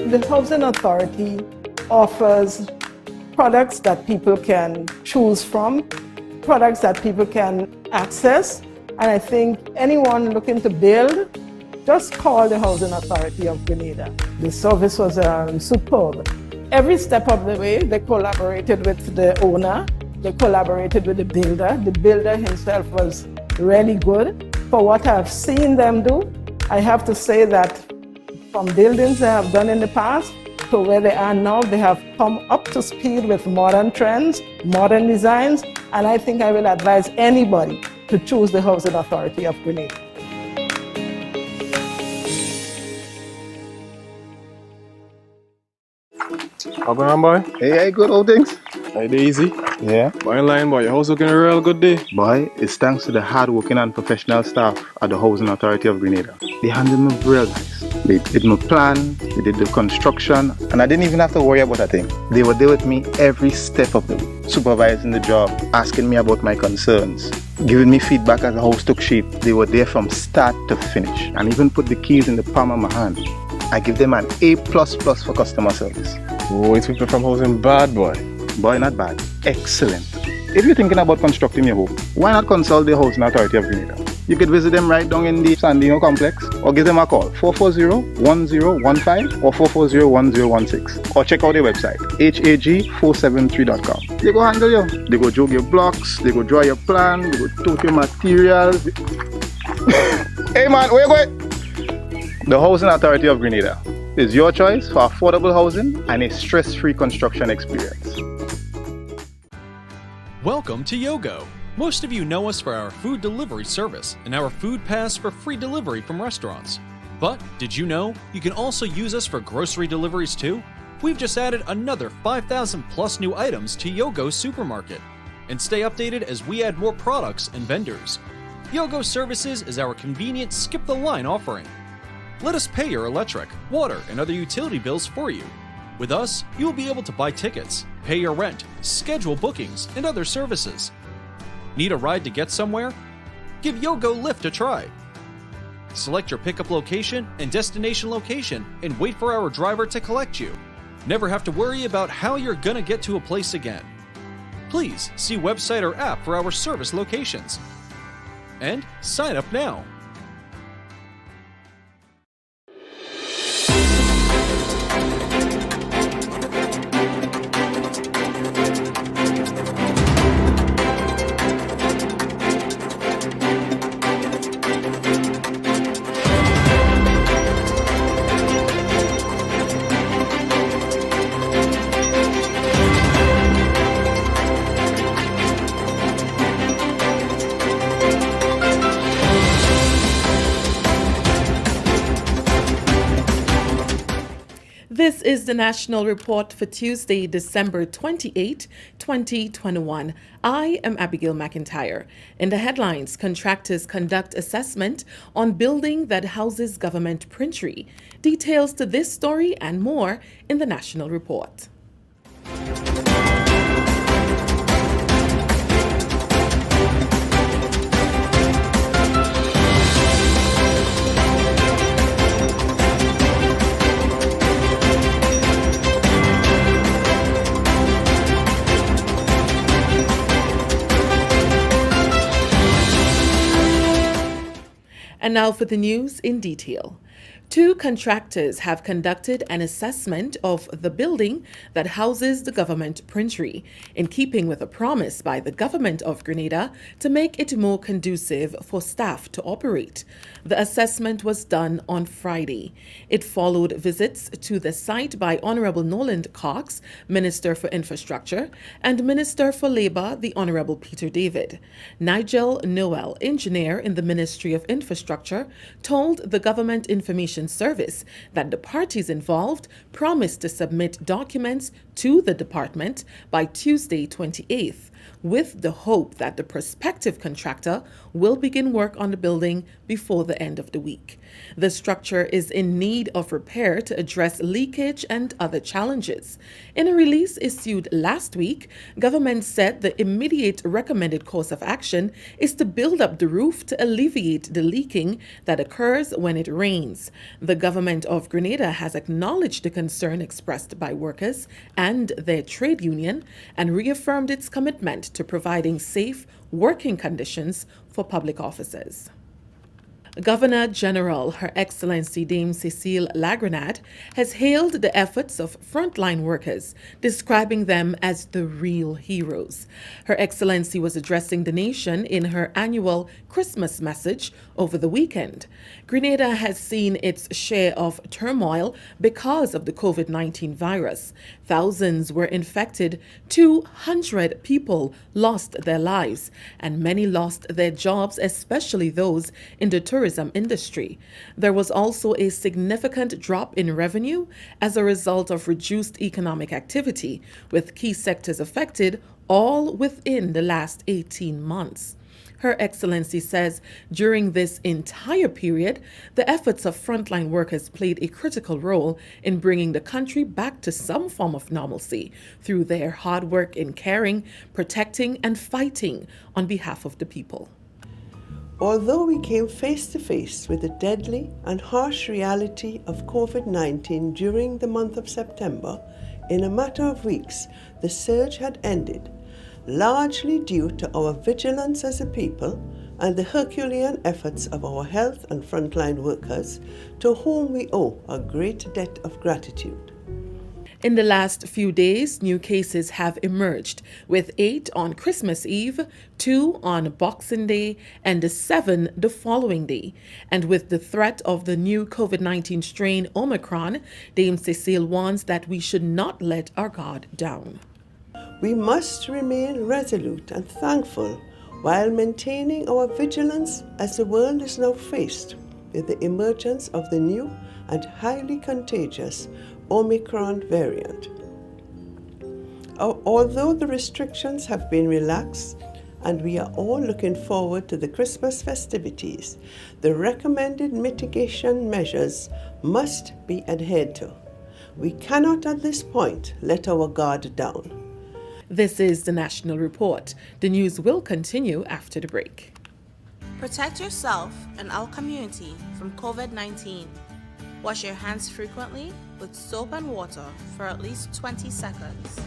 The Housing Authority offers products that people can choose from, products that people can access, and I think anyone looking to build, just call the Housing Authority of Grenada. The service was superb. Every step of the way, they collaborated with the owner, they collaborated with the builder. The builder himself was really good. For what I've seen them do, I have to say that from buildings they have done in the past to where they are now, they have come up to speed with modern trends, modern designs, and I think I will advise anybody to choose the Housing Authority of Grenada. How going on, boy? Hey, good, old things. Hey, easy. Yeah. Boy, in line, boy. Your house looking a real good day. Boy, it's thanks to the hard-working and professional staff at the Housing Authority of Grenada. They handled me real nice. They did my plan, they did the construction, and I didn't even have to worry about a thing. They were there with me every step of the way, supervising the job, asking me about my concerns, giving me feedback as the house took shape. They were there from start to finish, and even put the keys in the palm of my hand. I give them an A++ for customer service. Oh, it's people from housing bad, boy. Boy, not bad. Excellent. If you're thinking about constructing your home, why not consult the Housing Authority of Grenada? You could visit them right down in the Sandino complex or give them a call 440-1015 or 440-1016 or check out their website hag473.com. They go handle you. They go jog your blocks, they go draw your plan, they go tote your materials. Hey man, where you going? The Housing Authority of Grenada is your choice for affordable housing and a stress-free construction experience. Welcome to Yogo. Most of you know us for our food delivery service and our food pass for free delivery from restaurants. But did you know you can also use us for grocery deliveries too? We've just added another 5,000 plus new items to Yogo Supermarket. And stay updated as we add more products and vendors. Yogo Services is our convenient skip the line offering. Let us pay your electric, water, and other utility bills for you. With us, you will be able to buy tickets, pay your rent, schedule bookings, and other services. Need a ride to get somewhere? Give Yogo Lyft a try. Select your pickup location and destination location and wait for our driver to collect you. Never have to worry about how you're gonna get to a place again. Please see website or app for our service locations. And sign up now. This is the National Report for Tuesday, December 28, 2021. I am Abigail McIntyre. In the headlines, contractors conduct assessment on building that houses government printery. Details to this story and more in the National Report. And now for the news in detail. 2 contractors have conducted an assessment of the building that houses the government printery, in keeping with a promise by the government of Grenada to make it more conducive for staff to operate. The assessment was done on Friday. It followed visits to the site by Honorable Noland Cox, Minister for Infrastructure, and Minister for Labour, the Honorable Peter David. Nigel Noel, engineer in the Ministry of Infrastructure, told the Government Information Immigration Service that the parties involved promised to submit documents to the department by Tuesday 28th, with the hope that the prospective contractor will begin work on the building before the end of the week. The structure is in need of repair to address leakage and other challenges. In a release issued last week, government said the immediate recommended course of action is to build up the roof to alleviate the leaking that occurs when it rains. The government of Grenada has acknowledged the concern expressed by workers and their trade union and reaffirmed its commitment to providing safe working conditions for public officers. Governor General, Her Excellency Dame Cecile Lagrenade, has hailed the efforts of frontline workers, describing them as the real heroes. Her Excellency was addressing the nation in her annual Christmas message over the weekend. Grenada has seen its share of turmoil because of the COVID-19 virus. Thousands were infected, 200 people lost their lives, and many lost their jobs, especially those in the tourism industry. There was also a significant drop in revenue as a result of reduced economic activity, with key sectors affected all within the last 18 months. Her Excellency says during this entire period, the efforts of frontline workers played a critical role in bringing the country back to some form of normalcy through their hard work in caring, protecting, and fighting on behalf of the people. Although we came face to face with the deadly and harsh reality of COVID-19 during the month of September, in a matter of weeks, the surge had ended, largely due to our vigilance as a people and the Herculean efforts of our health and frontline workers, to whom we owe a great debt of gratitude. In the last few days, new cases have emerged, with 8 on Christmas Eve, 2 on Boxing Day, and 7 the following day. And with the threat of the new COVID-19 strain Omicron, Dame Cecile warns that we should not let our guard down. We must remain resolute and thankful while maintaining our vigilance as the world is now faced with the emergence of the new and highly contagious Omicron variant. Although the restrictions have been relaxed and we are all looking forward to the Christmas festivities, the recommended mitigation measures must be adhered to. We cannot at this point let our guard down. This is the National Report. The news will continue after the break. Protect yourself and our community from COVID-19. Wash your hands frequently with soap and water for at least 20 seconds.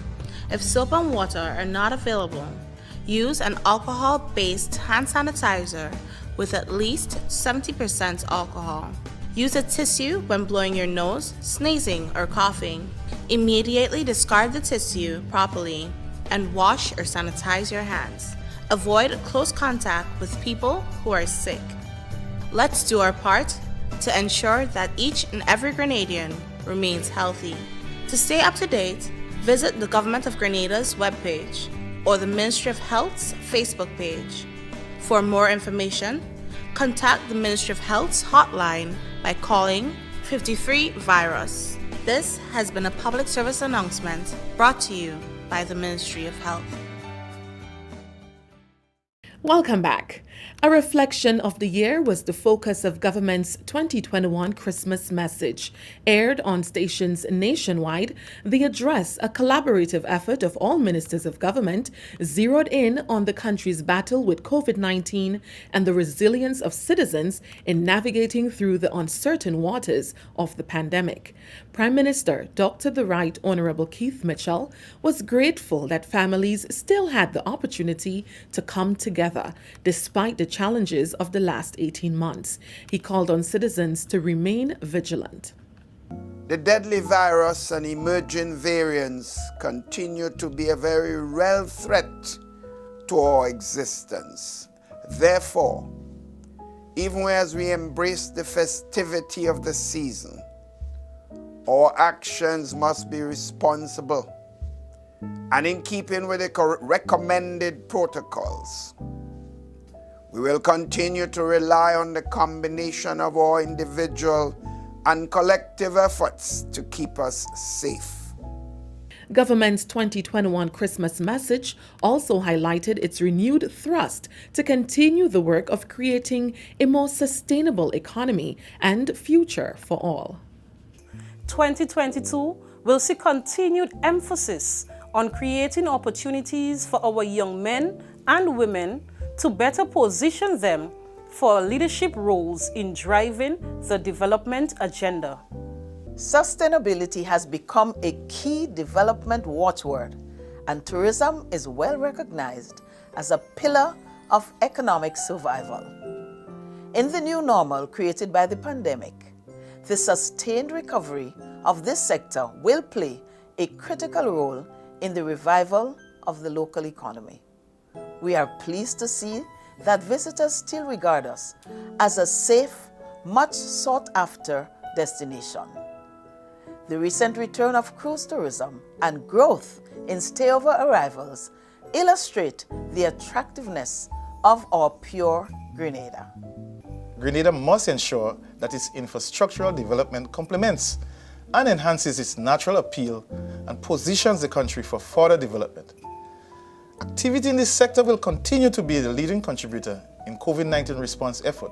If soap and water are not available, use an alcohol-based hand sanitizer with at least 70% alcohol. Use a tissue when blowing your nose, sneezing, or coughing. Immediately discard the tissue properly and wash or sanitize your hands. Avoid close contact with people who are sick. Let's do our part to ensure that each and every Grenadian remains healthy. To stay up to date, visit the Government of Grenada's webpage or the Ministry of Health's Facebook page. For more information, contact the Ministry of Health's hotline by calling 53-VIRUS. This has been a public service announcement brought to you by the Ministry of Health. Welcome back. A reflection of the year was the focus of government's 2021 Christmas message. Aired on stations nationwide, the address, a collaborative effort of all ministers of government, zeroed in on the country's battle with COVID-19 and the resilience of citizens in navigating through the uncertain waters of the pandemic. Prime Minister Dr. The Right Honorable Keith Mitchell was grateful that families still had the opportunity to come together despite the challenges of the last 18 months. He called on citizens to remain vigilant. The deadly virus and emerging variants continue to be a very real threat to our existence. Therefore, even as we embrace the festivity of the season, our actions must be responsible and in keeping with the recommended protocols. We will continue to rely on the combination of our individual and collective efforts to keep us safe. Government's 2021 Christmas message also highlighted its renewed thrust to continue the work of creating a more sustainable economy and future for all. 2022 will see continued emphasis on creating opportunities for our young men and women to better position them for leadership roles in driving the development agenda. Sustainability has become a key development watchword, and tourism is well recognized as a pillar of economic survival. In the new normal created by the pandemic, the sustained recovery of this sector will play a critical role in the revival of the local economy. We are pleased to see that visitors still regard us as a safe, much sought after destination. The recent return of cruise tourism and growth in stayover arrivals illustrate the attractiveness of our pure Grenada. Grenada must ensure that its infrastructural development complements and enhances its natural appeal and positions the country for further development. Activity in this sector will continue to be the leading contributor in COVID-19 response effort,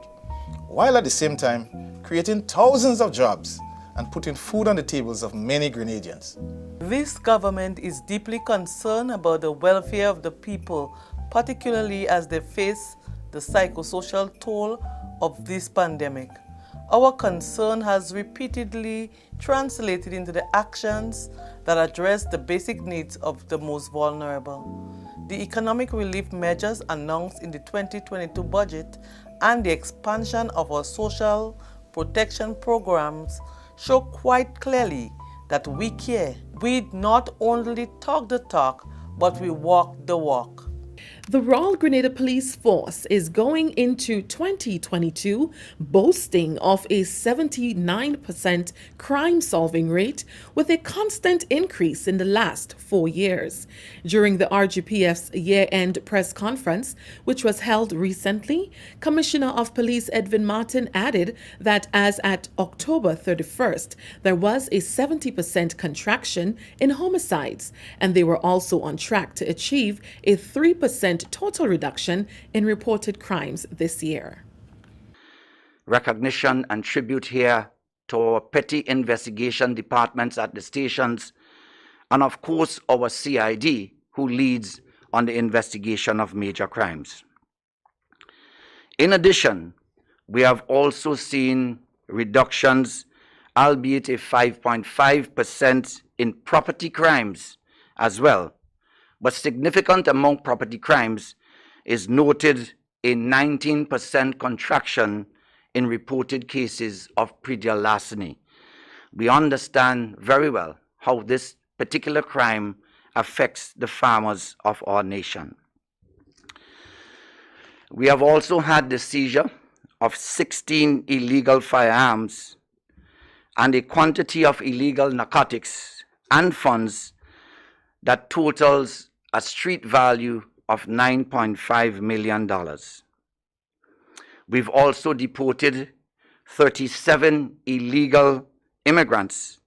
while at the same time creating thousands of jobs and putting food on the tables of many Grenadians. This government is deeply concerned about the welfare of the people, particularly as they face the psychosocial toll of this pandemic. Our concern has repeatedly translated into the actions that address the basic needs of the most vulnerable. The economic relief measures announced in the 2022 budget and the expansion of our social protection programs show quite clearly that we care. We not only talk the talk, but we walk the walk. The Royal Grenada Police Force is going into 2022 boasting of a 79% crime-solving rate with a constant increase in the last 4 years. During the RGPF's year-end press conference, which was held recently, Commissioner of Police Edwin Martin added that as at October 31st, there was a 70% contraction in homicides, and they were also on track to achieve a 3% total reduction in reported crimes this year. Recognition and tribute here to our petty investigation departments at the stations, and of course our CID, who leads on the investigation of major crimes. In addition, we have also seen reductions, albeit a 5.5% in property crimes as well. But significant among property crimes is noted a 19% contraction in reported cases of predial larceny. We understand very well how this particular crime affects the farmers of our nation. We have also had the seizure of 16 illegal firearms and a quantity of illegal narcotics and funds that totals a street value of $9.5 million. We've also deported 37 illegal immigrants,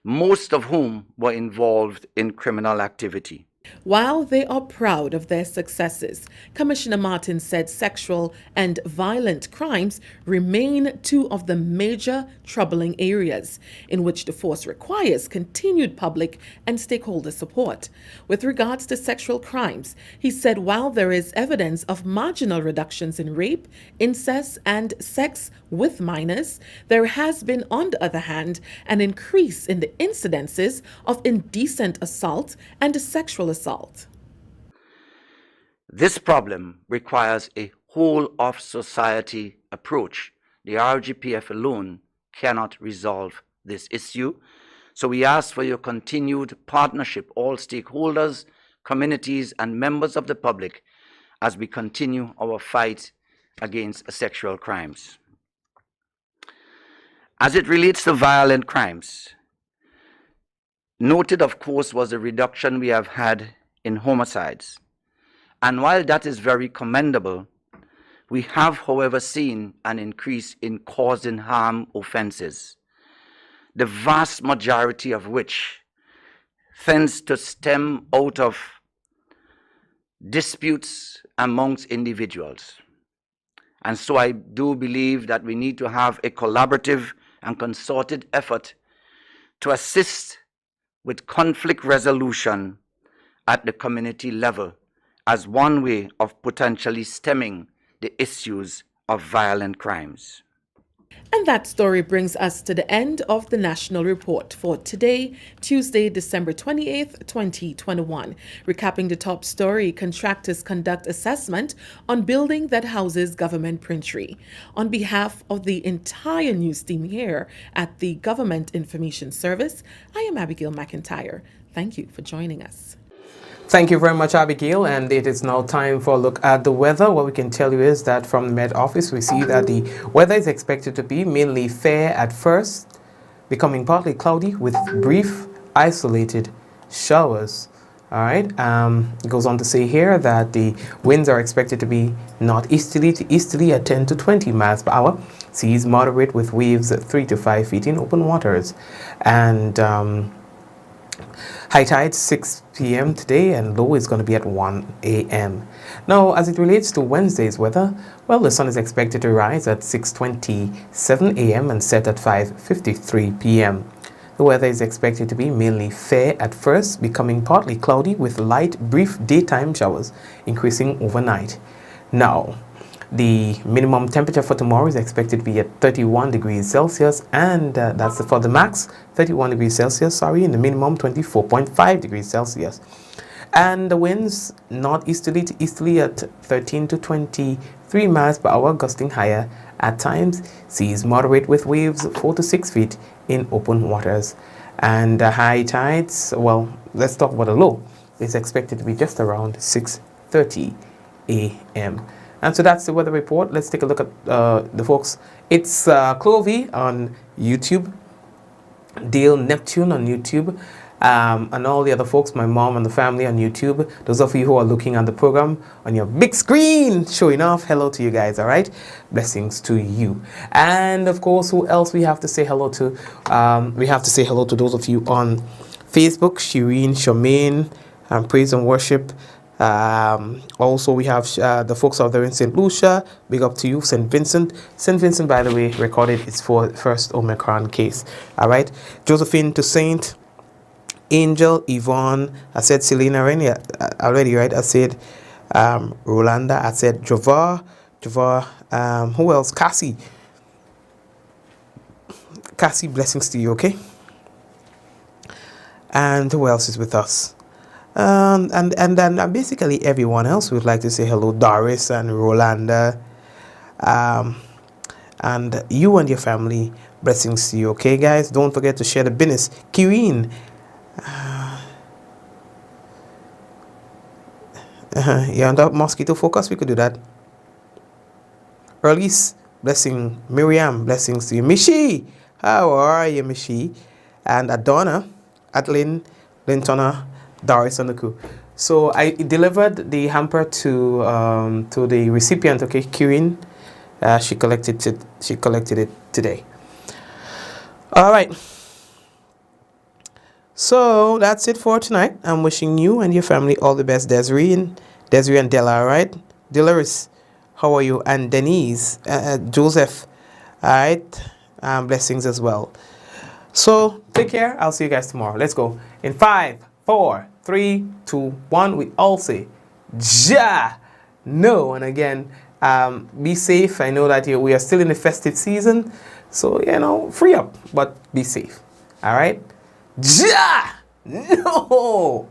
most of whom were involved in criminal activity. While they are proud of their successes, Commissioner Martin said sexual and violent crimes remain two of the major troubling areas in which the force requires continued public and stakeholder support. With regards to sexual crimes, he said while there is evidence of marginal reductions in rape, incest, and sex with minors, there has been, on the other hand, an increase in the incidences of indecent assault and sexual assault. This problem requires a whole-of-society approach. The RGPF alone cannot resolve this issue. So we ask for your continued partnership, all stakeholders, communities, and members of the public, as we continue our fight against sexual crimes. As it relates to violent crimes, noted, of course, was the reduction we have had in homicides. And while that is very commendable, we have, however, seen an increase in causing harm offenses. the vast majority of which tends to stem out of disputes amongst individuals. And so I do believe that we need to have a collaborative and concerted effort to assist with conflict resolution at the community level as one way of potentially stemming the issues of violent crimes. And that story brings us to the end of the National Report for today, Tuesday, December 28th, 2021. Recapping the top story, contractors conduct assessment on building that houses government printery. On behalf of the entire news team here at the Government Information Service, I am Abigail McIntyre. Thank you for joining us. Thank you very much, Abigail, and it is now time for a look at the weather. What we can tell you is that from the Met Office, we see that the weather is expected to be mainly fair at first, becoming partly cloudy with brief, isolated showers. All right, it goes on to say here that the winds are expected to be northeasterly to easterly at 10 to 20 miles per hour. Seas moderate with waves at 3 to 5 feet in open waters. And high tide 6 p.m. today, and low is going to be at 1 a.m. Now, as it relates to Wednesday's weather, well, the sun is expected to rise at 6:27 a.m. and set at 5:53 p.m. The weather is expected to be mainly fair at first, becoming partly cloudy with light, brief daytime showers, increasing overnight. Now, the minimum temperature for tomorrow is expected to be at 31 degrees Celsius, and that's for the max, 31 degrees Celsius, and the minimum 24.5 degrees Celsius. And the winds northeasterly to easterly at 13 to 23 miles per hour, gusting higher at times. Seas moderate with waves 4 to 6 feet in open waters. And high tides, well, let's talk about the low. It's expected to be just around 6:30 a.m. And so that's the weather report. Let's take a look at the folks. It's Clovey on YouTube, Dale Neptune on YouTube, and all the other folks, my mom and the family on YouTube. Those of you who are looking at the program on your big screen, showing off, hello to you guys, all right? Blessings to you. And of course, who else we have to say hello to? We have to say hello to those of you on Facebook, Shireen, Charmaine, Praise and Worship. Also, we have the folks out there in St. Lucia. Big up to you, St. Vincent. St. Vincent, by the way, recorded its first Omicron case. All right. Josephine to Saint, Angel, Yvonne. I said Selena already, right? I said Rolanda. I said Javar. Who else? Cassie. Blessings to you, okay? And who else is with us? And then basically everyone else would like to say hello, Doris and Rolanda, and you and your family. Blessings to you, okay, guys? Don't forget to share the business. Kireen, you're under mosquito focus. We could do that. Earlies, blessing. Miriam, blessings to you. Mishi, how are you, Mishi? And Adonna, Adeline, Lintona, Doris and the crew. So I delivered the hamper to the recipient, okay, Kirin. She collected it today. All right. So that's it for tonight. I'm wishing you and your family all the best, Desiree and Della. All right, Dolores, how are you? And Denise, Joseph. All right. Blessings as well. So take care. I'll see you guys tomorrow. Let's go. In 5, 4, 3, 2, 1. We all say, Ja, no. And again, be safe. I know that we are still in the festive season, so free up, but be safe. All right, Ja, no.